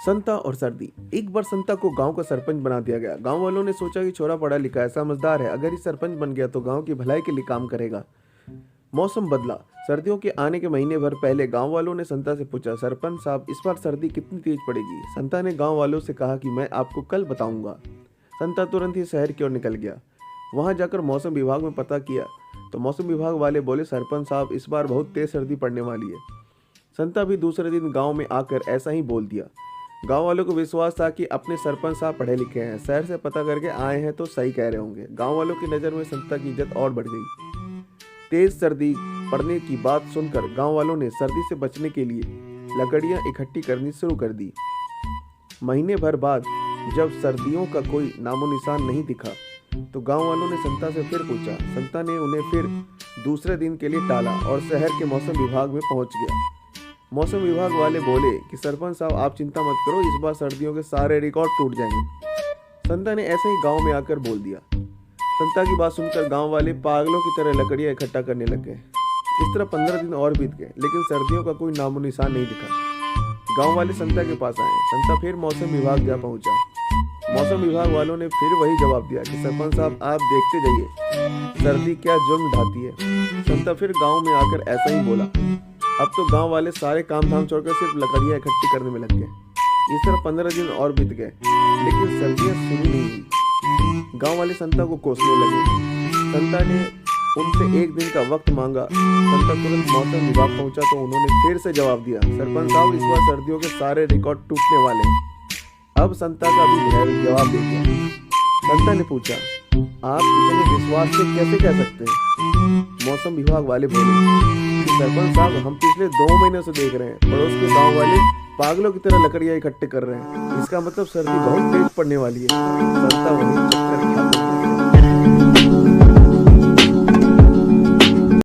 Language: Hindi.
संता और सर्दी। एक बार संता को गांव का सरपंच बना दिया गया। गांव वालों ने सोचा कि छोरा पढ़ा लिखा है, समझदार है, अगर ये सरपंच बन गया तो गांव की भलाई के लिए काम करेगा। मौसम बदला। सर्दियों के आने के महीने भर पहले गांव वालों ने संता से पूछा, सरपंच साहब इस बार सर्दी कितनी तेज पड़ेगी? संता ने गांव वालों से कहा कि मैं आपको कल बताऊंगा। संता तुरंत ही शहर की ओर निकल गया। वहां जाकर मौसम विभाग में पता किया तो मौसम विभाग वाले बोले, सरपंच साहब इस बार बहुत तेज सर्दी पड़ने वाली है। संता भी दूसरे दिन गांव में आकर ऐसा ही बोल दिया। गांव वालों को विश्वास था कि अपने सरपंच साहब पढ़े लिखे हैं, शहर से पता करके आए हैं तो सही कह रहे होंगे। गांव वालों की नज़र में संता की इज्जत और बढ़ गई। तेज सर्दी पड़ने की बात सुनकर गांव वालों ने सर्दी से बचने के लिए लकड़ियां इकट्ठी करनी शुरू कर दी। महीने भर बाद जब सर्दियों का कोई नामो निशान नहीं दिखा तो गांव वालों ने संता से फिर पूछा। संता ने उन्हें फिर दूसरे दिन के लिए टाला और शहर के मौसम विभाग में पहुंच गया। मौसम विभाग वाले बोले कि सरपंच साहब आप चिंता मत करो, इस बार सर्दियों के सारे रिकॉर्ड टूट जाएंगे। संता ने ऐसे ही गांव में आकर बोल दिया। संता की बात सुनकर गांव वाले पागलों की तरह लकड़ियां इकट्ठा करने लग गए। इस तरह 15 दिन और बीत गए, लेकिन सर्दियों का कोई नामो निशान नहीं दिखा। गांव वाले संता के पास आए। संता फिर मौसम विभाग जा पहुंचा। मौसम विभाग वालों ने फिर वही जवाब दिया कि सरपंच साहब आप देखते जाइए, सर्दी क्या जुर्म ढाती है। संता फिर गांव में आकर ऐसा ही बोला। अब तो गांव वाले सारे काम धाम छोड़कर सिर्फ लकड़ियां इकट्ठी करने में लग गए। इस तरह 15 दिन और बीत गए, लेकिन सर्दियां शुरू नहीं हुई। गांव वाले संता को कोसने लगे। संता ने उनसे एक दिन का वक्त मांगा। संता तुरंत मौसम विभाग पहुंचा तो उन्होंने फिर से जवाब दिया, सरपंच साहब इस बार सर्दियों के सारे रिकॉर्ड टूटने वाले हैं। अब संता का भी जवाब दे दिया। संता ने पूछा, आप इतने विश्वास से कैसे कह सकते हैं? मौसम विभाग वाले बोले, सरपंच साहब हम पिछले 2 महीने से देख रहे हैं पड़ोस के गांव वाले पागलों की तरह लकड़ियां इकट्ठे कर रहे हैं, इसका मतलब सर्दी बहुत तेज पड़ने वाली है। संता वही चक्कर खा